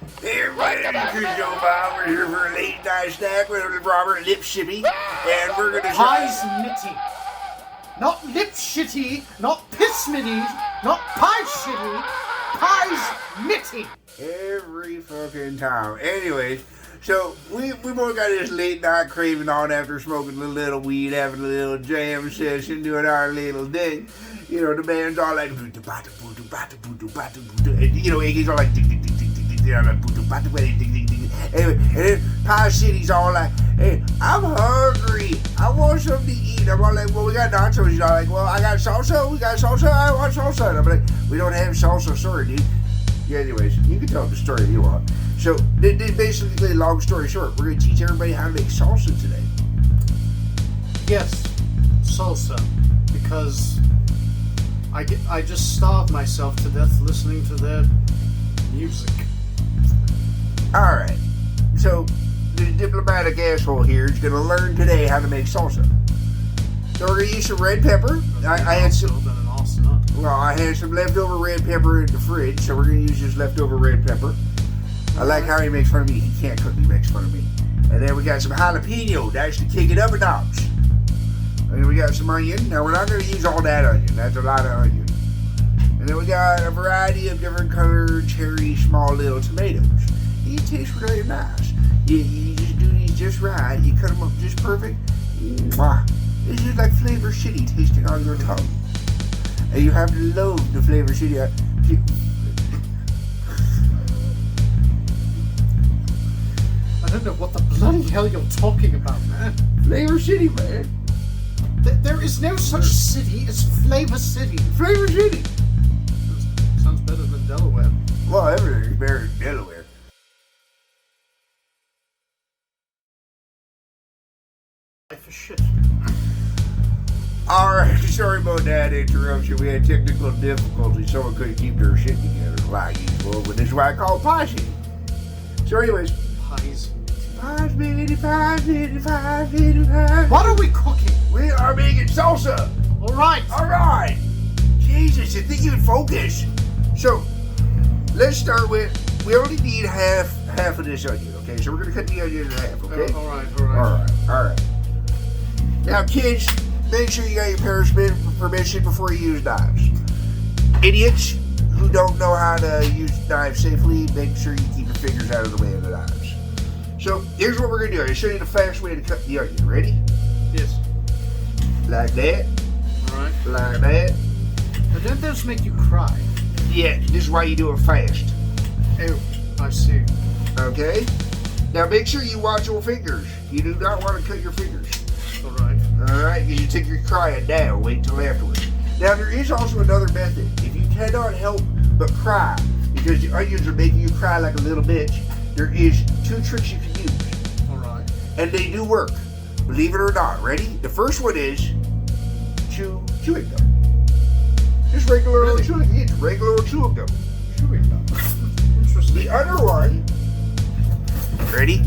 Hey everybody, this is Chris Joe Bob. We're here for a late night snack with Robert Pisemitty, and we're gonna try... Pisemitty. Not lip shitty, not Pisemitty, not pie shitty, Pisemitty. Every fucking time. Anyways, so we both got this late night craving on after smoking a little weed, having a little jam session, doing our little thing. You know, the band's all like, and you know, Iggy's all like, anyway, and then Pie City's all like, hey, I'm hungry. I want something to eat. I'm all like, well, we got nachos. He's all like, well, I got salsa. We got salsa. I want salsa. And I'm like, we don't have salsa. Sorry, dude. Yeah, anyways, you can tell the story if you want. So, basically, long story short, we're going to teach everybody how to make salsa today. Yes, salsa, because I just starved myself to death listening to their music. Alright, so the diplomatic asshole here is going to learn today how to make salsa. So we're going to use some red pepper. I had some leftover red pepper in the fridge, so we're going to use this leftover red pepper. I like how he makes fun of me. He can't cook, he makes fun of me. And then we got some jalapeno to actually kick it up a notch. And then we got some onion. Now we're not going to use all that onion. That's a lot of onion. And then we got a variety of different colored cherry small little tomatoes. It tastes really nice. You just do these just right. You cut them up just perfect. Mwah. It's just like Flavor City tasting on your tongue. And you have to load the Flavor City. I don't know what the bloody hell you're talking about, man. Flavor City, man. There is no such city as Flavor City. Flavor City. Sounds better than Delaware. Well, everything's better than Delaware. For shit. Alright, sorry about that interruption. We had technical difficulties. Someone couldn't keep their shit together like usual, but this is why I call it Pie City. So anyways. Pisemitty. What are we cooking? We are making salsa. Alright. Jesus, I think you would focus. So, let's start with, we only need half of this onion, okay? So we're going to cut the onion in half, okay? Alright. Now, kids, make sure you got your parents' permission before you use knives. Idiots who don't know how to use knives safely, make sure you keep your fingers out of the way of the knives. So, here's what we're going to do. I'm going to show you the fast way to cut the onion. Ready? Yes. Like that. Alright. Like that. But don't those make you cry? Yeah, this is why you do it fast. Oh, I see. Okay? Now, make sure you watch your fingers. You do not want to cut your fingers. Alright, because you take your crying now, wait until afterwards. Now, there is also another method. If you cannot help but cry, because the onions are making you cry like a little bitch, there is 2 tricks you can use. Alright. And they do work. Believe it or not. Ready? The first one is chewing gum. Just regular old chewing gum. It's regular old chewing gum. Chewing gum. Interesting. The other one, ready?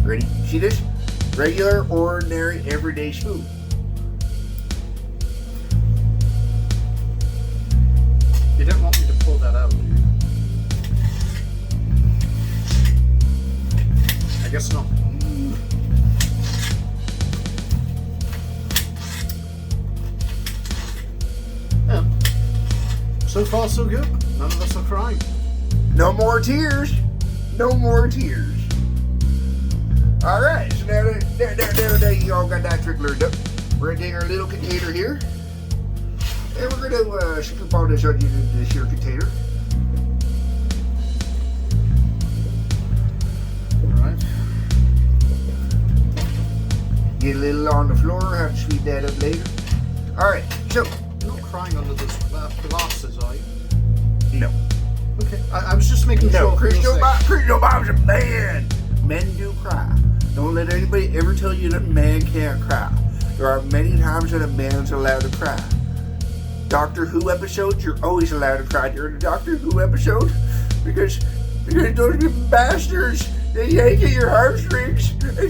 See this? Regular, ordinary, everyday spoon. You don't want me to pull that out, do you? I guess not. Yeah. So far, so good. None of us are crying. No more tears. Alright, so now you all got that trick learned up. We're going to take our little container here. And we're going to scoop all this onion into this here container. Alright. Get a little on the floor, have to sweep that up later. Alright, so. You're not crying under those glasses, are you? No. Okay, I was just making sure. No, Christian Bob's a man. Men do cry. Don't let anybody ever tell you that a man can't cry. There are many times that a man's allowed to cry. Doctor Who episodes, you're always allowed to cry during a Doctor Who episode because those bastards, They yank at your heartstrings. Okay.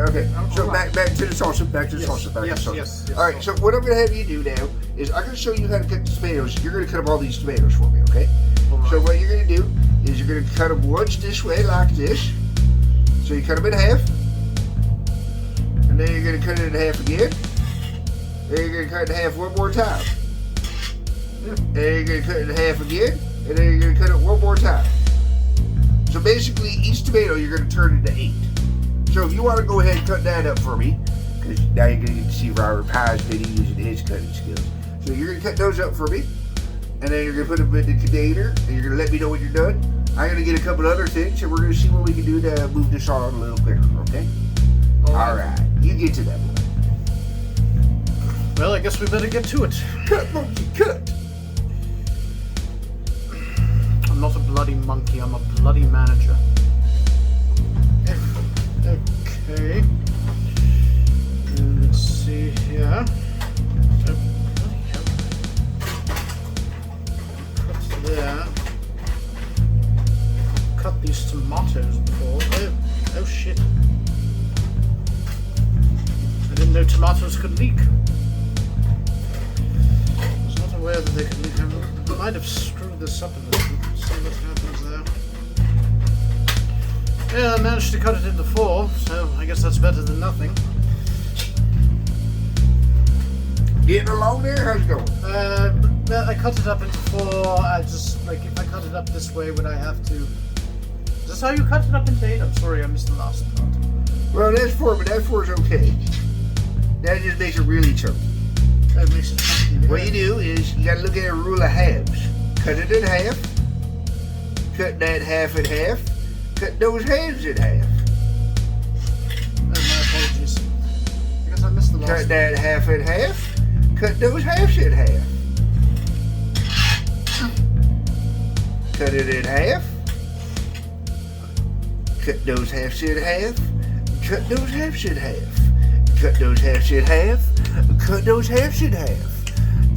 Okay. So back to the salsa. Back to the salsa. Yes. All right. So what I'm gonna have you do now is I'm gonna show you how to cut the tomatoes. You're gonna cut up all these tomatoes for me, okay? Right. So what you're gonna do is you're gonna cut them once this way, like this. So you cut them in half, and then you're gonna cut it in half again. Then you're gonna cut it in half one more time. And you're going to cut it in half again, and then you're going to cut it one more time. So basically, each tomato you're going to turn into 8. So if you want to go ahead and cut that up for me, because now you're going to get to see Robert Pisemitty using his cutting skills. So you're going to cut those up for me, and then you're going to put them in the container, and you're going to let me know when you're done. I'm going to get a couple other things, and we're going to see what we can do to move this on a little quicker, okay? Alright, you get to that one. Well, I guess we better get to it. Cut, monkey, cut! I'm not a bloody monkey, I'm a bloody manager. Okay. Let's see here. Oh, bloody hell. Cut there. Cut these tomatoes before. Oh shit. I didn't know tomatoes could leak. I was not aware that they could leak. I might have screwed this up a little. See what happens there. Yeah, I managed to cut it into 4, so I guess that's better than nothing. Getting along there? How's it going? I cut it up into 4. I just, like, if I cut it up this way, would I have to... Is this how you cut it up into 8? I'm sorry, I missed the last part. Well, that's 4, but that 4 is okay. That just makes it really chunky. That makes it chunky. What you do is, you gotta look at a rule of halves. Cut it in half. Cut that half in half. Cut those halves in half. Oh, my apologies. I guess I missed the last Cut that half in half. Cut those halves in half. Cut it in half. Cut those halves in half. Cut those halves in half. Cut those halves in half. Cut those halves in half.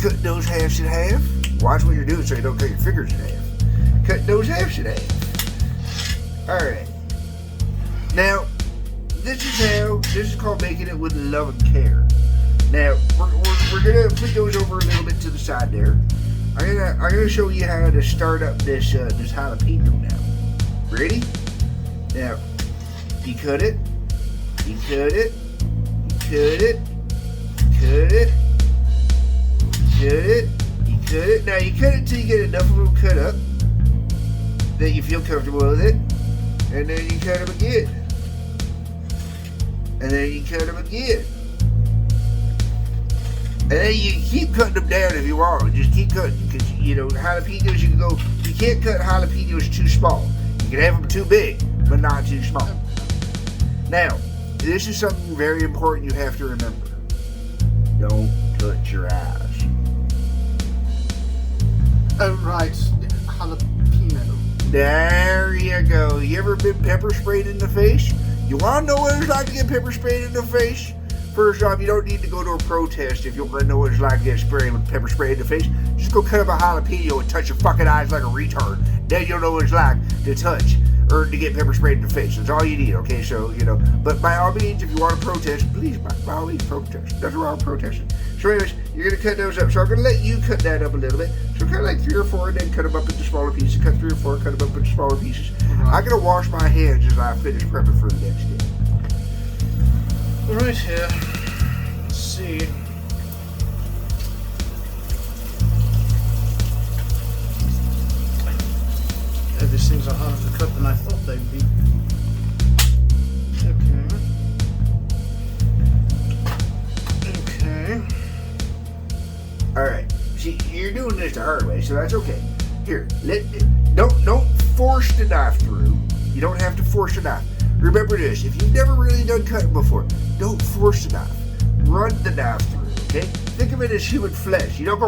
Cut those halves in half. Watch what you're doing so you don't cut your fingers in half. Cut those halves in half. Alright. Now, this is called making it with love and care. Now, we're gonna put those over a little bit to the side there. I'm gonna show you how to start up this jalapeno now. Ready? Now, you cut it, you cut it, you cut it, cut it, cut it, you cut it. Now you cut it till you get enough of them cut up that you feel comfortable with it, and then you cut them again, and then you cut them again, and then you keep cutting them down if you want. Just keep cutting, because you know jalapenos you can go. You can't cut jalapenos too small. You can have them too big, but not too small. Now, this is something very important you have to remember. Don't touch your eyes. Oh, right. Jalapeno. There you go. You ever been pepper sprayed in the face? You want to know what it's like to get pepper sprayed in the face? First off, you don't need to go to a protest if you want to know what it's like to get sprayed with pepper spray in the face. Just go cut up a jalapeno and touch your fucking eyes like a retard. Then you'll know what it's like to touch or to get pepper sprayed in the face. That's all you need, okay? So, you know, but by all means, if you want to protest, please, by all means, protest. Nothing wrong with protesting. So anyways, you're going to cut those up. So I'm going to let you cut that up a little bit. So kind of like 3 or 4, and then cut them up into smaller pieces. Cut 3 or 4, cut them up into smaller pieces. Right. I'm going to wash my hands as I finish prepping for the next day. Right here. Let's see. These things are harder to cut than I thought they'd be. Okay. Alright. See, you're doing this the hard way, so that's okay. Here, don't force the knife through. You don't have to force the knife. Remember this, if you've never really done cutting before, don't force the knife. Run the knife through, okay? Think of it as human flesh. You don't go,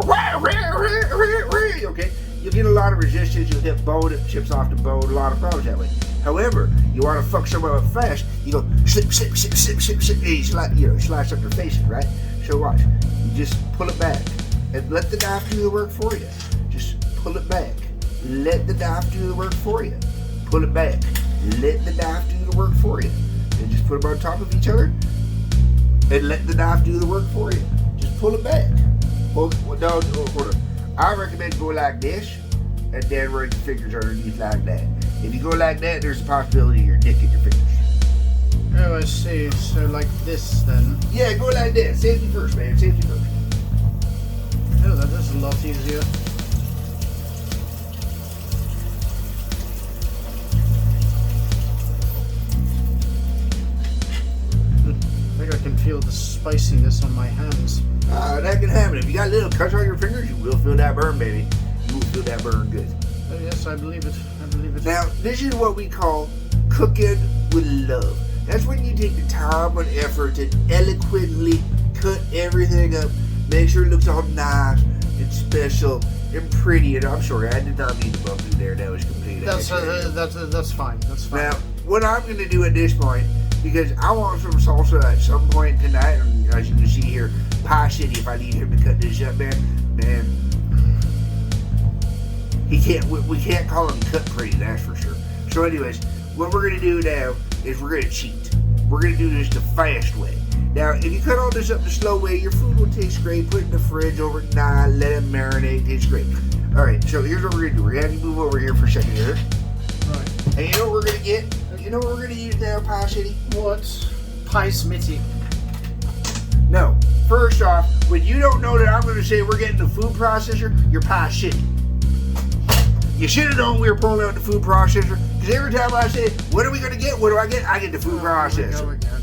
okay? You'll get a lot of resistance, you'll hit bone, it chips off the bone, a lot of problems that way. However, you want to fuck someone up fast, you go slip, slip, slip, slip, slip, slip, and you slice up their faces, right? So watch, you just pull it back and let the knife do the work for you. Just pull it back, let the knife do the work for you. Pull it back, let the knife do the work for you. And just put them on top of each other and let the knife do the work for you. Just pull it back. Well, no, hold on. I recommend go like this and then run your fingers underneath like that. If you go like that, there's a possibility you're nicking your fingers. Oh, I see. So like this then. Yeah, go like that. Safety first, man. Safety first. Oh, that is a lot easier. I think I can feel the spiciness on my hands. That can happen. If you got little cuts on your fingers, you will feel that burn, baby. You will feel that burn good. Oh, yes, I believe it. I believe it. Now, this is what we call cooking with love. That's when you take the time and effort to eloquently cut everything up, make sure it looks all nice and special and pretty. And I'm sorry, I did not mean to bump you there. That was completely That's fine. That's fine. Now, what I'm going to do at this point, because I want some salsa at some point tonight, and as you can see here, Pie City, if I need him to cut this up, man, he can't. We can't call him cut pretty, that's for sure. So, anyways, what we're going to do now is we're going to cheat. We're going to do this the fast way. Now, if you cut all this up the slow way, your food will taste great. Put it in the fridge overnight, let it marinate, tastes great. All right, so here's what we're going to do. We're going to have you move over here for a second here. Right. And you know what we're going to get? You know what we're going to use now, Pie City? What? Pisemitty. No. First off, when you don't know that I'm going to say we're getting the food processor, you're Pie Shitty. You should have known we were pulling out the food processor, because every time I say, what are we going to get? What do I get? I get the food processor. Go again.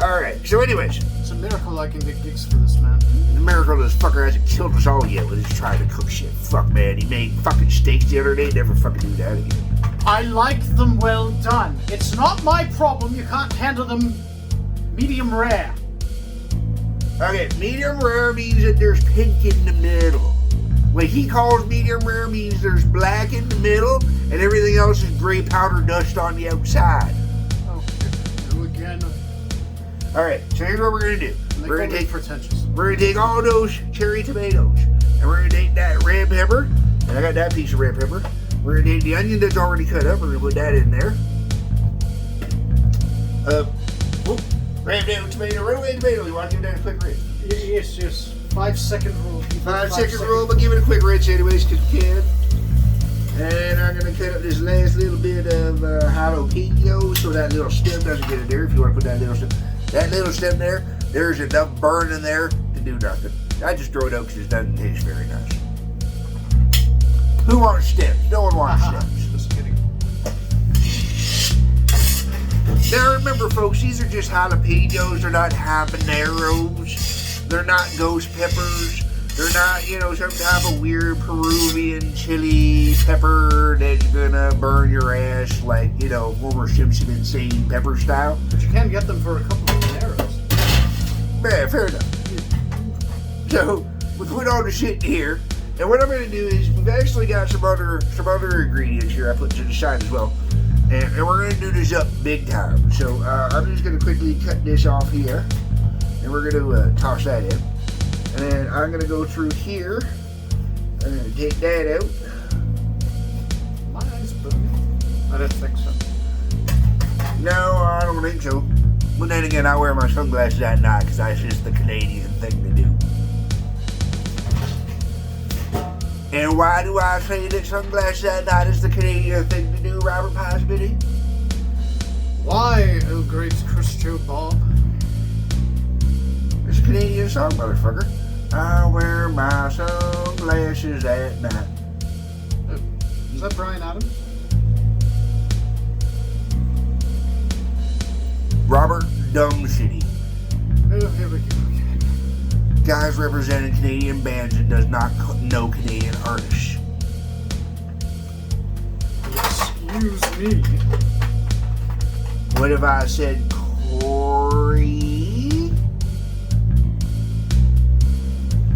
Alright, so anyways. It's a miracle I can get gigs for this man. The miracle this fucker hasn't killed us all yet with his trying to cook shit. Fuck, man. He made fucking steaks the other day. Never fucking do that again. I like them well done. It's not my problem you can't handle them medium rare. Okay, medium rare means that there's pink in the middle. What he calls medium rare means there's black in the middle and everything else is gray powder dust on the outside. Oh, go again. Alright, so here's what we're gonna do. We're gonna take all those cherry tomatoes and we're gonna take that red pepper, and I got that piece of red pepper. We're gonna take the onion that's already cut up, we're gonna put that in there. Ram down tomato, run away tomato. You want to give that a quick rinse? Yes. 5 second rule. 5 second rule, but give it a quick rinse anyways, because you can. And I'm going to cut up this last little bit of jalapeno so that little stem doesn't get in there. If you want to put that little stem there, there's enough burn in there to do nothing. I just throw it out because it doesn't taste very nice. Who wants stems? No one wants stems. Just kidding. Now remember, folks, these are just jalapenos. They're not habaneros. They're not ghost peppers. They're not, some type of weird Peruvian chili pepper that's gonna burn your ass like, Homer Simpson insane pepper style. But you can get them for a couple of habaneros. Man, fair enough. So we put all the shit in here, and what I'm gonna do is we've actually got some other ingredients here I put to the side as well. And we're going to do this up big time. So I'm just going to quickly cut this off here. And we're going to toss that in. And then I'm going to go through here. And take that out. My eyes burning. I don't think so. No, I don't think so. But then again, I wear my sunglasses at night because that's just the Canadian thing to do. And why do I say that sunglasses at night is the Canadian thing to do, Robert Pisemitty? Why, oh great Christo Bob? It's a Canadian song, motherfucker. I wear my sunglasses at night. Is that Bryan Adams? Robert Dung City. Oh, here we go. Guys representing Canadian bands and does not know Canadian artists. Excuse me. What if I said Corey?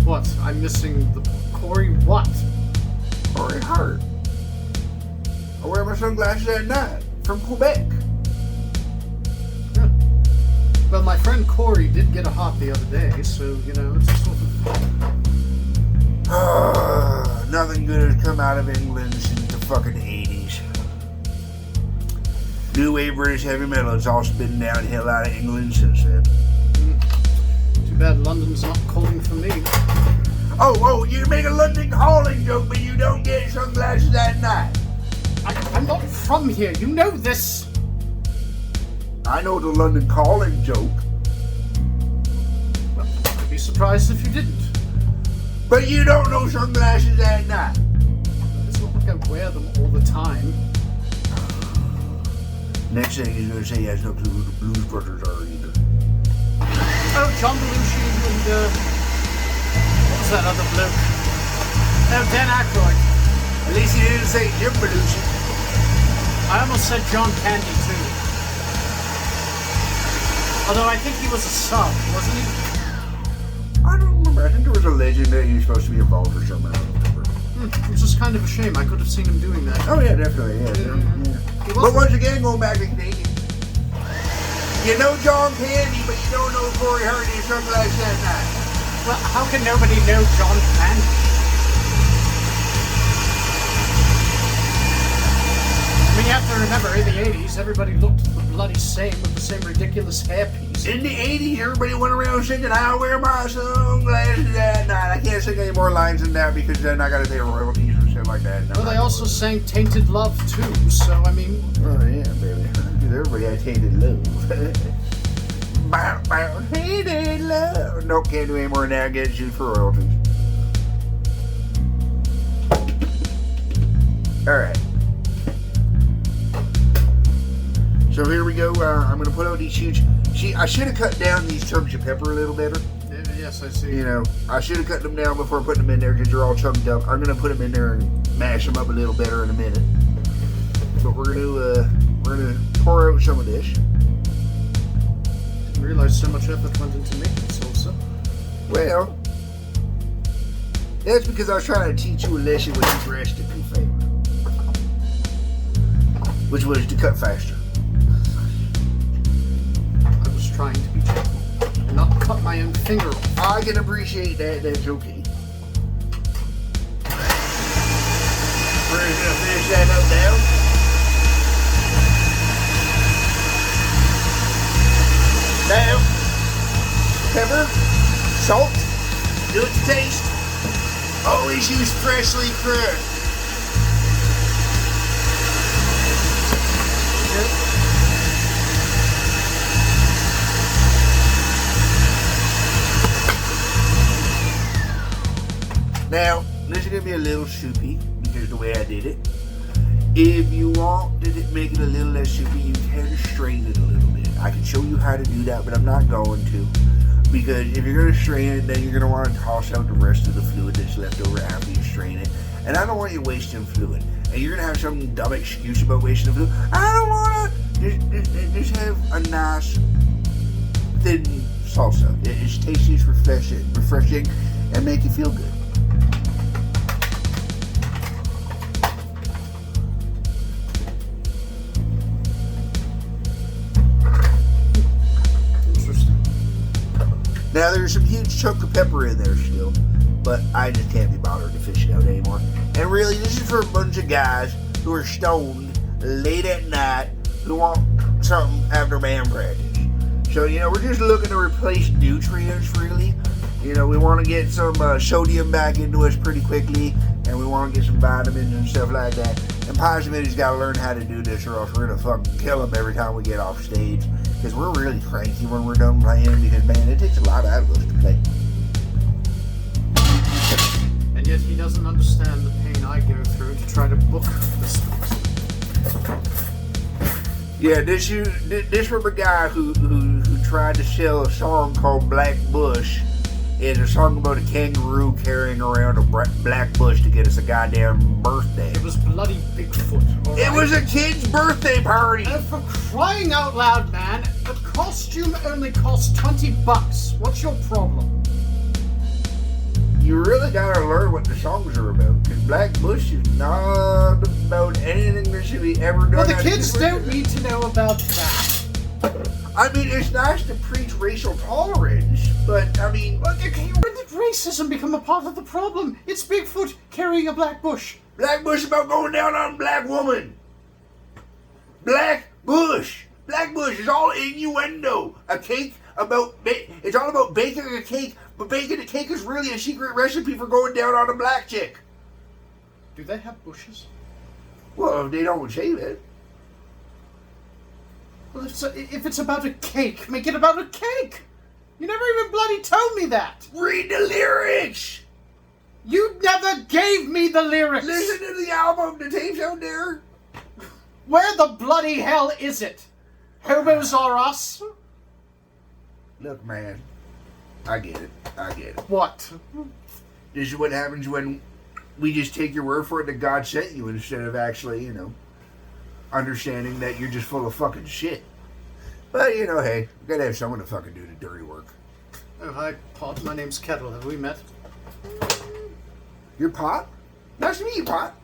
What? I'm missing the Corey what? Corey Hart. I wear my sunglasses at night from Quebec. Yeah. Well, my friend Corey did get a hop the other day, so, it's sort of... nothing good has come out of England since the fucking 80s. New wave British heavy metal has all been downhill out of England since then. Too bad London's not calling for me. Oh, you make a London calling joke, but you don't get sunglasses at night. I'm not from here, you know this. I know the London calling joke. Well, I'd be surprised if you didn't. But you don't know sunglasses at night. It's not like I wear them all the time. Next thing he's going to say he has no clue who the Blues Brothers are either. Oh, John Belushi and, what was that other bloke? Oh, Dan Aykroyd. At least he didn't say Jim Belushi. I almost said John Candy, too. Although I think he was a sub, wasn't he? I don't remember. I think there was a legend that he was supposed to be involved or something. I don't remember. It was just kind of a shame. I could have seen him doing that. Oh, yeah, definitely. Yeah. But once again, going back to Canadian. You know John Candy, but you don't know Corey Hart and sunglasses at night. Well, how can nobody know John Candy? I mean, you have to remember, in the 80s, everybody looked the bloody same with the same ridiculous hairpiece. In the 80s, everybody went around singing, I wear my sunglasses at night. I can't sing any more lines than that because then I got to pay royalties and shit like that. Well, they also sang Tainted Love, too, so, I mean... Oh, yeah, baby. Everybody had Tainted Love. Tainted Love. Nope, can't do any more than that. Get sued for royalties. Alright. So here we go. I'm going to put out these huge... See, I should have cut down these chunks of pepper a little better. Yes, I see. You know, I should have cut them down before putting them in there because they're all chunked up. I'm going to put them in there and mash them up a little better in a minute. But we're going to pour out some of this. Didn't realize so much effort went into making salsa. Well, that's because I was trying to teach you a lesson with your recipe favor, which was to cut faster. I was trying to be gentle and not cut my own finger off. I can appreciate that. That's okay. We're just going to finish that up now. Now, pepper, salt, do it to taste. Always use freshly crushed. Now, this is going to be a little soupy because of the way I did it. If you want to make it a little less soupy, you can strain it a little bit. I can show you how to do that, but I'm not going to. Because if you're going to strain it, then you're going to want to toss out the rest of the fluid that's left over after you strain it. And I don't want you wasting fluid. And you're going to have some dumb excuse about wasting the fluid. I don't want to. Just have a nice, thin salsa. It's tasty, it's refreshing, and make you feel good. Now there's some huge chunk of pepper in there still, but I just can't be bothered to fish it out anymore. And really, this is for a bunch of guys who are stoned late at night who want something after band practice. So, you know, we're just looking to replace nutrients, really. You know, we want to get some sodium back into us pretty quickly, and we want to get some vitamins and stuff like that. And Pisemitty's got to learn how to do this, or else we're going to fucking kill him every time we get off stage. Because we're really cranky when we're done playing, because, man, it takes a lot out of us to play. And yet he doesn't understand the pain I go through to try to book this spot. Yeah, this from a guy who tried to sell a song called Black Bush. It's a song about a kangaroo carrying around a black bush to get us a goddamn birthday. It was bloody Bigfoot. All right? It was a kid's birthday party. And for crying out loud, man, a costume only costs $20. What's your problem? You really gotta learn what the songs are about, because Black Bush is not about anything that should be ever done. Well, the kids don't need to know about that. I mean, it's nice to preach racial tolerance, but I mean, When did racism become a part of the problem? It's Bigfoot carrying a black bush. Black bush about going down on a black woman. Black bush. Black bush is all innuendo. A cake about... It's all about baking a cake, but baking a cake is really a secret recipe for going down on a black chick. Do they have bushes? Well, if they don't shave it. Well, if it's about a cake, make it about a cake. You never even bloody told me that. Read the lyrics. You never gave me the lyrics. Listen to the album. The tape's out there. Where the bloody hell is it? Hobos or us? Look, man. I get it. I get it. What? This is what happens when we just take your word for it that God sent you instead of actually, understanding that you're just full of fucking shit. But, hey, we gotta have someone to fucking do the dirty work. Oh, hi, Pot. My name's Kettle. Have we met? You're Pot? Nice to meet you, Pot.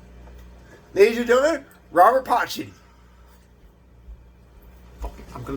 Ladies and gentlemen, Robert Pisemitty.